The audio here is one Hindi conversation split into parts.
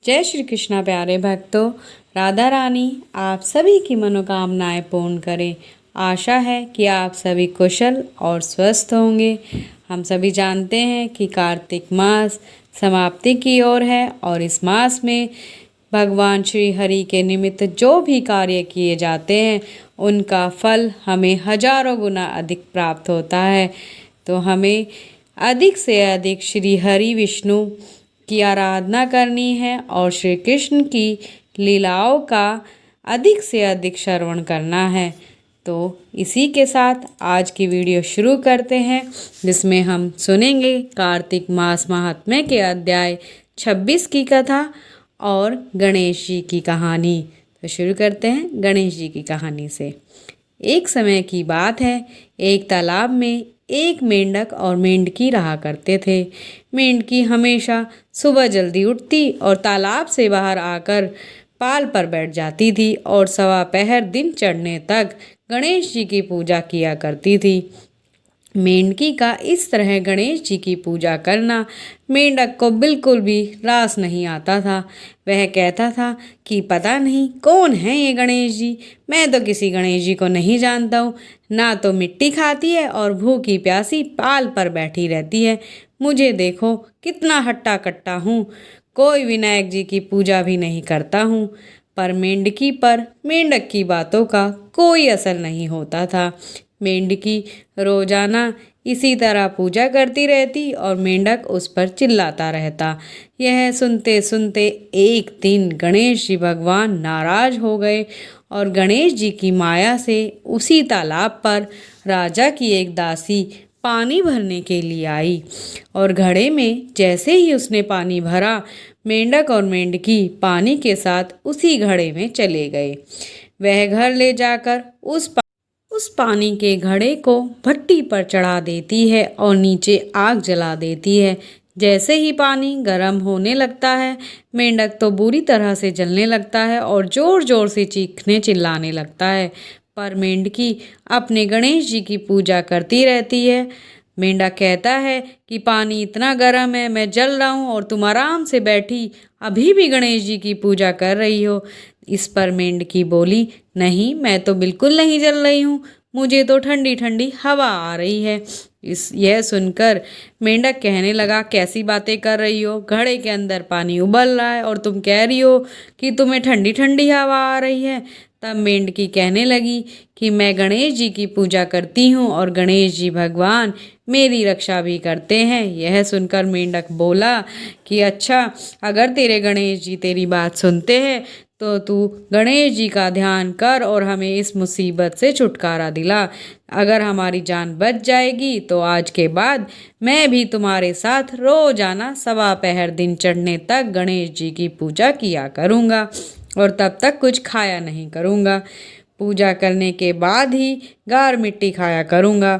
जय श्री कृष्णा प्यारे भक्तों। राधा रानी आप सभी की मनोकामनाएं पूर्ण करें। आशा है कि आप सभी कुशल और स्वस्थ होंगे। हम सभी जानते हैं कि कार्तिक मास समाप्ति की ओर है और इस मास में भगवान श्री हरि के निमित्त जो भी कार्य किए जाते हैं उनका फल हमें हजारों गुना अधिक प्राप्त होता है। तो हमें अधिक से अधिक श्री हरि विष्णु की आराधना करनी है और श्री कृष्ण की लीलाओं का अधिक से अधिक श्रवण करना है। तो इसी के साथ आज की वीडियो शुरू करते हैं, जिसमें हम सुनेंगे कार्तिक मास महात्म्य के अध्याय 26 की कथा और गणेश जी की कहानी। तो शुरू करते हैं गणेश जी की कहानी से। एक समय की बात है, एक तालाब में एक मेंढक और मेंढकी रहा करते थे। मेंढकी हमेशा सुबह जल्दी उठती और तालाब से बाहर आकर पाल पर बैठ जाती थी और सवा पहर दिन चढ़ने तक गणेश जी की पूजा किया करती थी। मेंढकी का इस तरह गणेश जी की पूजा करना मेंढक को बिल्कुल भी रास नहीं आता था। वह कहता था कि पता नहीं कौन है ये गणेश जी, मैं तो किसी गणेश जी को नहीं जानता हूँ। ना तो मिट्टी खाती है और भूखी प्यासी पाल पर बैठी रहती है। मुझे देखो कितना हट्टा कट्टा हूँ, कोई विनायक जी की पूजा भी नहीं करता हूँ। पर मेंढकी पर मेंढक की बातों का कोई असर नहीं होता था। मेंढकी रोजाना इसी तरह पूजा करती रहती और मेंढक उस पर चिल्लाता रहता। यह सुनते सुनते एक दिन गणेश जी भगवान नाराज हो गए और गणेश जी की माया से उसी तालाब पर राजा की एक दासी पानी भरने के लिए आई और घड़े में जैसे ही उसने पानी भरा, मेंढक और मेंढकी पानी के साथ उसी घड़े में चले गए। वह घर ले जाकर उस पानी के घड़े को भट्टी पर चढ़ा देती है और नीचे आग जला देती है। जैसे ही पानी गर्म होने लगता है, मेंढक तो बुरी तरह से जलने लगता है और जोर जोर से चीखने चिल्लाने लगता है। पर मेंढकी अपने गणेश जी की पूजा करती रहती है। मेंढक कहता है कि पानी इतना गर्म है, मैं जल रहा हूँ और तुम आराम से बैठी अभी भी गणेश जी की पूजा कर रही हो। इस पर मेंढकी बोली, नहीं, मैं तो बिल्कुल नहीं जल रही हूँ, मुझे तो ठंडी ठंडी हवा आ रही है। यह सुनकर मेंढक कहने लगा, कैसी बातें कर रही हो, घड़े के अंदर पानी उबल रहा है और तुम कह रही हो कि तुम्हें ठंडी ठंडी हवा आ रही है। तब मेंढकी कहने लगी कि मैं गणेश जी की पूजा करती हूँ और गणेश जी भगवान मेरी रक्षा भी करते हैं। यह सुनकर मेंढक बोला कि अच्छा, अगर तेरे गणेश जी तेरी बात सुनते हैं तो तू गणेश जी का ध्यान कर और हमें इस मुसीबत से छुटकारा दिला। अगर हमारी जान बच जाएगी तो आज के बाद मैं भी तुम्हारे साथ रोजाना सवा पहर दिन चढ़ने तक गणेश जी की पूजा किया करूँगा और तब तक कुछ खाया नहीं करूँगा। पूजा करने के बाद ही गार मिट्टी खाया करूँगा।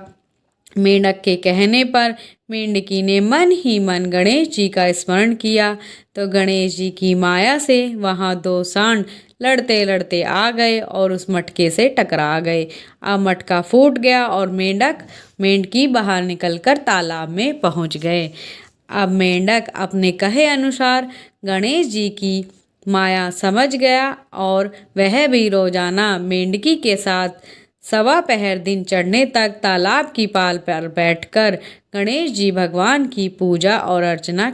मेंढक के कहने पर मेंढकी ने मन ही मन गणेश जी का स्मरण किया तो गणेश जी की माया से वहाँ दो सांड लड़ते लड़ते आ गए और उस मटके से टकरा गए। अब मटका फूट गया और मेंढकी बाहर निकलकर तालाब में पहुँच गए। अब मेंढक अपने कहे अनुसार गणेश जी की माया समझ गया और वह भी रोजाना मेंढकी के साथ सवा पहर दिन चढ़ने तक तालाब की पाल पर बैठकर गणेश जी भगवान की पूजा और अर्चना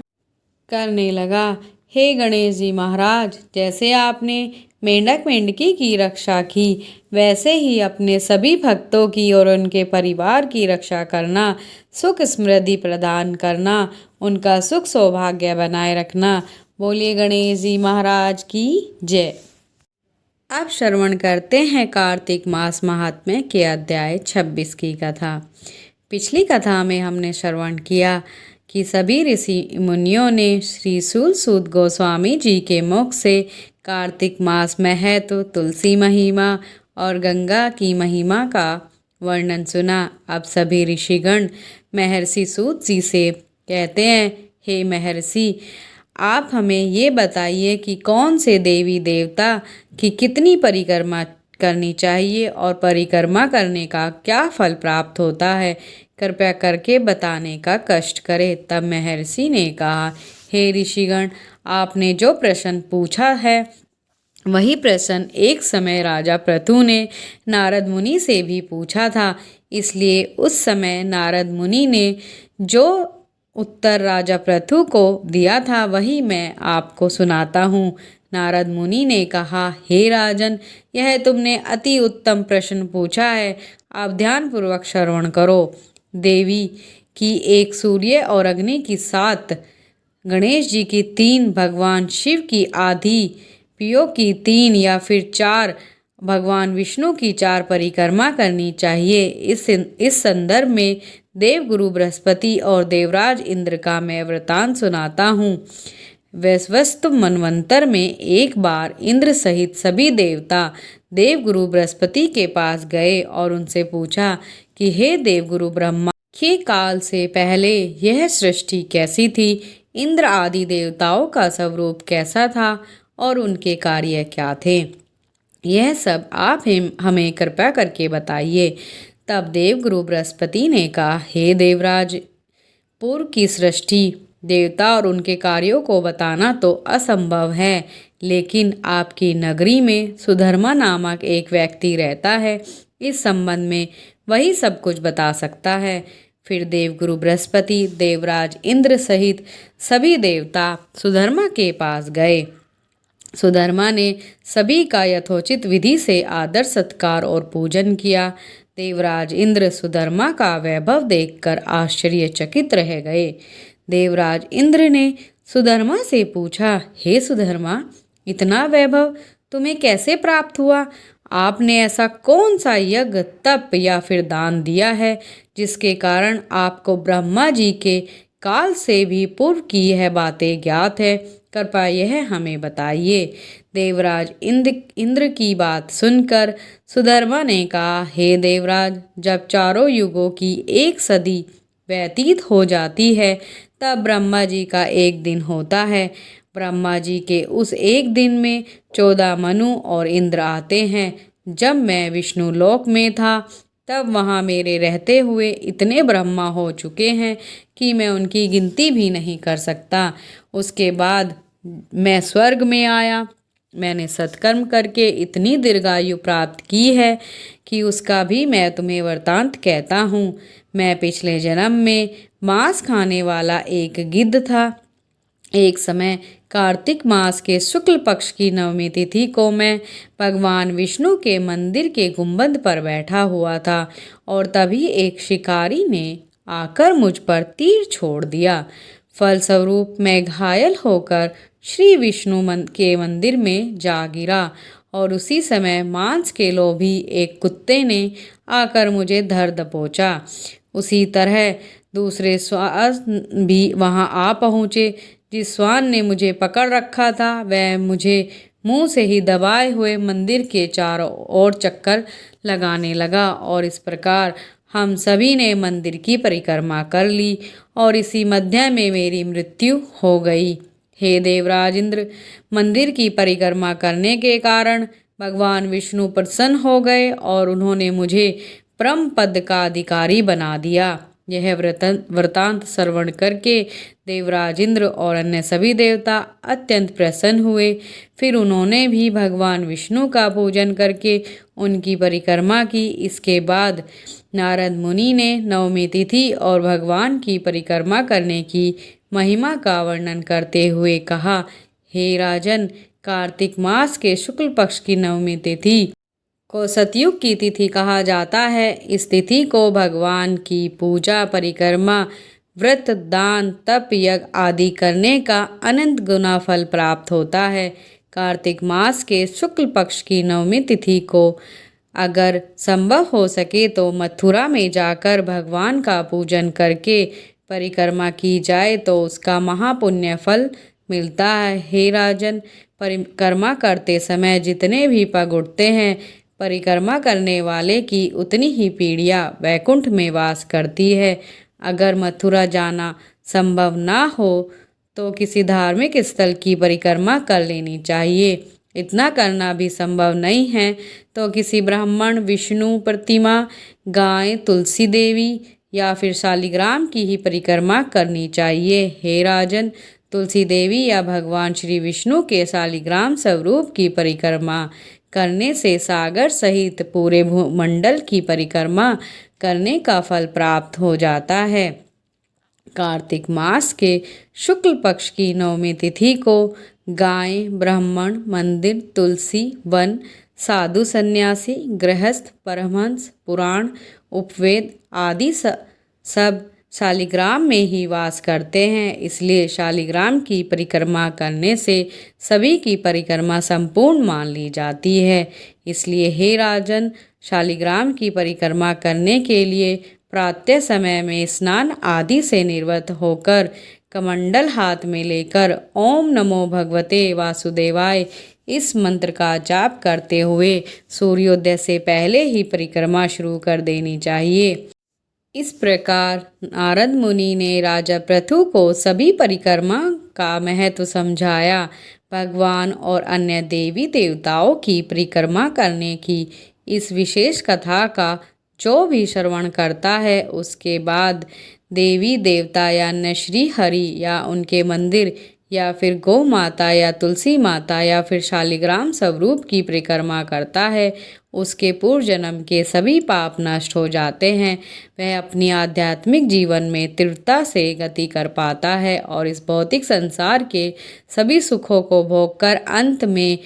करने लगा। हे गणेश जी महाराज, जैसे आपने मेंढक मेंढकी की रक्षा की, वैसे ही अपने सभी भक्तों की और उनके परिवार की रक्षा करना, सुख समृद्धि प्रदान करना, उनका सुख सौभाग्य बनाए रखना। बोलिए गणेश जी महाराज की जय। अब श्रवण करते हैं कार्तिक मास महात्म्य के अध्याय 26 की कथा। पिछली कथा में हमने श्रवण किया कि सभी ऋषि मुनियों ने श्री सूत गोस्वामी जी के मुख से कार्तिक मास महत्व, तुलसी महिमा और गंगा की महिमा का वर्णन सुना। अब सभी ऋषिगण महर्षि सूत जी से कहते हैं, हे महर्षि, आप हमें ये बताइए कि कौन से देवी देवता की कितनी परिक्रमा करनी चाहिए और परिक्रमा करने का क्या फल प्राप्त होता है, कृपया करके बताने का कष्ट करें। तब महर्षि ने कहा, हे ऋषिगण, आपने जो प्रश्न पूछा है वही प्रश्न एक समय राजा पृथु ने नारद मुनि से भी पूछा था। इसलिए उस समय नारद मुनि ने जो उत्तर राजा पृथु को दिया था वही मैं आपको सुनाता हूँ। नारद मुनि ने कहा, हे राजन, यह तुमने अति उत्तम प्रश्न पूछा है। आप ध्यानपूर्वक श्रवण करो। देवी की एक, सूर्य और अग्नि की 7, गणेश जी की 3, भगवान शिव की आधी पियो की 3 या फिर 4, भगवान विष्णु की 4 परिक्रमा करनी चाहिए। इस संदर्भ में देवगुरु बृहस्पति और देवराज इंद्र का मैं वृतांत सुनाता हूँ। वैवस्वत मनवंतर में एक बार इंद्र सहित सभी देवता देवगुरु बृहस्पति के पास गए और उनसे पूछा कि हे देवगुरु ब्रह्मा, के काल से पहले यह सृष्टि कैसी थी? इंद्र आदि देवताओं का स्वरूप कैसा था और उनके कार्य क्या थे? यह सब आप हमें कृपया करके बताइए। तब देवगुरु बृहस्पति ने कहा, हे देवराज, पूर्व की सृष्टि, देवता और उनके कार्यों को बताना तो असंभव है, लेकिन आपकी नगरी में सुधर्मा नामक एक व्यक्ति रहता है। इस संबंध में वही सब कुछ बता सकता है। फिर देवगुरु बृहस्पति, देवराज इंद्र सहित सभी देवता सुधर्मा के पास गए। सुधर्मा ने सभी का यथोचित विधि से आदर सत्कार और पूजन किया। देवराज इंद्र सुधर्मा का वैभव देखकर आश्चर्यचकित रह गए। देवराज इंद्र ने सुधर्मा से पूछा, हे सुधर्मा, इतना वैभव तुम्हें कैसे प्राप्त हुआ? आपने ऐसा कौन सा यज्ञ, तप या फिर दान दिया है जिसके कारण आपको ब्रह्मा जी के काल से भी पूर्व की यह बातें ज्ञात है? कृपया यह हमें बताइए। देवराज इंद्र की बात सुनकर सुधर्मा ने कहा, हे देवराज, जब चारों युगों की 1 सदी व्यतीत हो जाती है तब ब्रह्मा जी का एक दिन होता है। ब्रह्मा जी के उस एक दिन में 14 मनु और इंद्र आते हैं। जब मैं विष्णु लोक में था तब वहाँ मेरे रहते हुए इतने ब्रह्मा हो चुके हैं कि मैं उनकी गिनती भी नहीं कर सकता। उसके बाद मैं स्वर्ग में आया। मैंने सत्कर्म करके इतनी दीर्घायु प्राप्त की है कि उसका भी मैं तुम्हें वृतांत कहता हूँ। मैं पिछले जन्म में मांस खाने वाला एक गिद्ध था। एक समय कार्तिक मास के शुक्ल पक्ष की नवमी तिथि को मैं भगवान विष्णु के मंदिर के गुंबद पर बैठा हुआ था और तभी एक शिकारी ने आकर मुझ पर तीर छोड़ दिया। फलस्वरूप मैं घायल होकर श्री विष्णु के मंदिर में जा गिरा और उसी समय मांस के लोभी एक कुत्ते ने आकर मुझे धर दबोचा। उसी तरह दूसरे श्वान भी वहां आ पहुँचे। जिस श्वान ने मुझे पकड़ रखा था वह मुझे मुंह से ही दबाए हुए मंदिर के चारों ओर चक्कर लगाने लगा और इस प्रकार हम सभी ने मंदिर की परिक्रमा कर ली और इसी मध्य में मेरी मृत्यु हो गई। हे देवराज इंद्र, मंदिर की परिक्रमा करने के कारण भगवान विष्णु प्रसन्न हो गए और उन्होंने मुझे परम पद का अधिकारी बना दिया। यह वृतांत श्रवण करके देवराज इंद्र और अन्य सभी देवता अत्यंत प्रसन्न हुए। फिर उन्होंने भी भगवान विष्णु का पूजन करके उनकी परिक्रमा की। इसके बाद नारद मुनि ने नवमी तिथि और भगवान की परिक्रमा करने की महिमा का वर्णन करते हुए कहा, हे राजन, कार्तिक मास के शुक्ल पक्ष की नवमी तिथि को सतयुग की तिथि कहा जाता है। इस तिथि को भगवान की पूजा, परिक्रमा, व्रत, दान, तप, यज्ञ आदि करने का अनंत गुना फल प्राप्त होता है। कार्तिक मास के शुक्ल पक्ष की नवमी तिथि को अगर संभव हो सके तो मथुरा में जाकर भगवान का पूजन करके परिक्रमा की जाए तो उसका महापुण्य फल मिलता है। हे राजन, परिक्रमा करते समय जितने भी पग उठते हैं, परिक्रमा करने वाले की उतनी ही पीढ़ियाँ वैकुंठ में वास करती है। अगर मथुरा जाना संभव ना हो तो किसी धार्मिक स्थल की परिक्रमा कर लेनी चाहिए। इतना करना भी संभव नहीं है तो किसी ब्राह्मण, विष्णु प्रतिमा, गाय, तुलसी देवी या फिर शालिग्राम की ही परिक्रमा करनी चाहिए। हे राजन, तुलसी देवी या भगवान श्री विष्णु के शालिग्राम स्वरूप की परिक्रमा करने से सागर सहित पूरे भूमंडल की परिक्रमा करने का फल प्राप्त हो जाता है। कार्तिक मास के शुक्ल पक्ष की नवमी तिथि को गाय, ब्राह्मण, मंदिर, तुलसी वन, साधु सन्यासी, गृहस्थ, परमहंस, पुराण, उपवेद आदि सब शालिग्राम में ही वास करते हैं। इसलिए शालिग्राम की परिक्रमा करने से सभी की परिक्रमा संपूर्ण मान ली जाती है। इसलिए हे राजन, शालिग्राम की परिक्रमा करने के लिए प्रातः समय में स्नान आदि से निवृत्त होकर कमंडल हाथ में लेकर ओम नमो भगवते वासुदेवाय इस मंत्र का जाप करते हुए सूर्योदय से पहले ही परिक्रमा शुरू कर देनी चाहिए। इस प्रकार नारद मुनि ने राजा पृथु को सभी परिक्रमा का महत्व समझाया। भगवान और अन्य देवी देवताओं की परिक्रमा करने की इस विशेष कथा का जो भी श्रवण करता है, उसके बाद देवी देवता या अन्य श्री हरि या उनके मंदिर या फिर गौ माता या तुलसी माता या फिर शालिग्राम स्वरूप की परिक्रमा करता है, उसके पूर्व जन्म के सभी पाप नष्ट हो जाते हैं। वह अपनी आध्यात्मिक जीवन में तीव्रता से गति कर पाता है और इस भौतिक संसार के सभी सुखों को भोगकर अंत में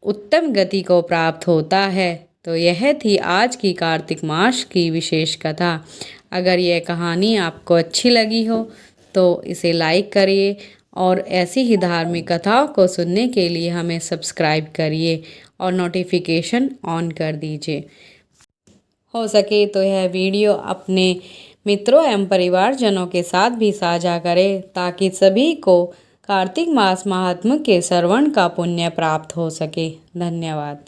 उत्तम गति को प्राप्त होता है। तो यह थी आज की कार्तिक मास की विशेष कथा। अगर यह कहानी आपको अच्छी लगी हो तो इसे लाइक करिए और ऐसी ही धार्मिक कथाओं को सुनने के लिए हमें सब्सक्राइब करिए और नोटिफिकेशन ऑन कर दीजिए। हो सके तो यह वीडियो अपने मित्रों एवं परिवारजनों के साथ भी साझा करें ताकि सभी को कार्तिक मास महात्म्य के श्रवण का पुण्य प्राप्त हो सके। धन्यवाद।